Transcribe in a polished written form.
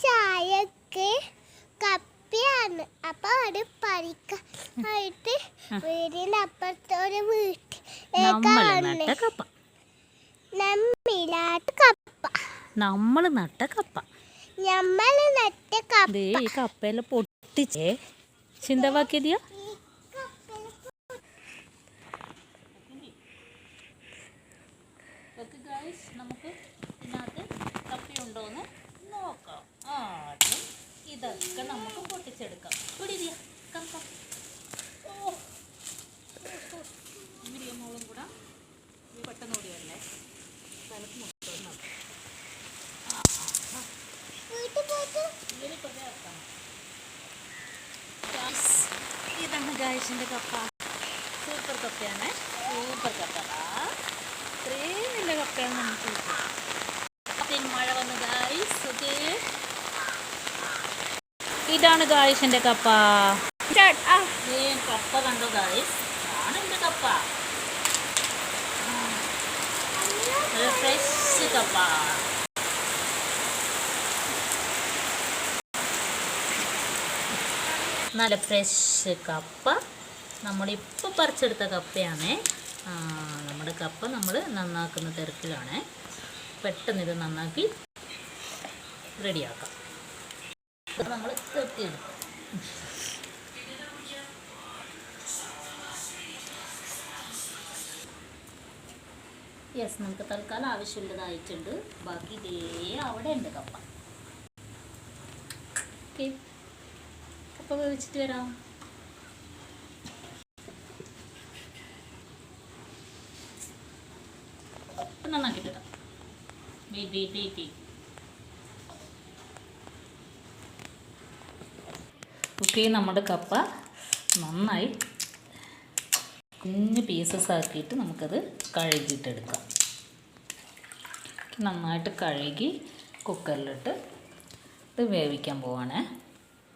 ചായക്ക് കപ്പയാണ്. അപ്പൊ അത് പറിക്കായിട്ട് വീടിന്റെ അപ്പുറത്തൊരു വീട്ടിലേക്കാണ് നമ്മൾ നട്ട കപ്പ. ഈ കപ്പയെല്ലാം പൊട്ടിച്ചേ ചിന്തവാക്കിയതിയാ. നമുക്ക് ഇതിനകത്ത് കപ്പയുണ്ടോന്ന് നോക്കാം. ആദ്യം ഇതൊക്കെ നമുക്ക് പൊട്ടിച്ചെടുക്കാം. പിടിയാ കപ്പ. മോളും കൂടെ പെട്ടെന്ന് ഓടിയല്ലേ. ഇതാണ് ഗായ്സിൻ്റെ കപ്പ. സൂപ്പർ കപ്പയാണ്. സൂപ്പർ കപ്പ. ഇത്രയും നല്ല കപ്പയാണ് നമുക്ക് കിട്ടും. മഴ വന്നു ഗായ്സ്. ഓക്കെ, ഇതാണ് ഗായ്സിൻ്റെ കപ്പ. കപ്പ കണ്ടോ ഗായ്സ്? ആണ് എൻ്റെ കപ്പ. ഫ്രഷ് കപ്പ. നല്ല ഫ്രഷ് കപ്പ. നമ്മളിപ്പോൾ പറിച്ചെടുത്ത കപ്പയാണ്. നമ്മുടെ കപ്പ നമ്മൾ നന്നാക്കുന്ന തിരക്കിലാണ്. പെട്ടെന്ന് ഇത് നന്നാക്കി റെഡിയാക്കാം. നമ്മൾ വെട്ടിയെടുക്കും. യെസ്, നമുക്ക് തൽക്കാലം ആവശ്യമുള്ളതായിട്ടുണ്ട്. ബാക്കി ഇതേ അവിടെ ഉണ്ട് കപ്പ. ഓക്കെ, കപ്പ വേവിച്ചിട്ട് വരാം. നന്നാക്കിയിട്ടാം. വെയിറ്റ്. ഓക്കെ, നമ്മുടെ കപ്പ നന്നായി കുഞ്ഞ് പീസസ് ആക്കിയിട്ട് നമുക്കത് കഴുകിയിട്ടെടുക്കാം. നന്നായിട്ട് കഴുകി കുക്കറിലിട്ട് ഇത് വേവിക്കാൻ പോവാണേ.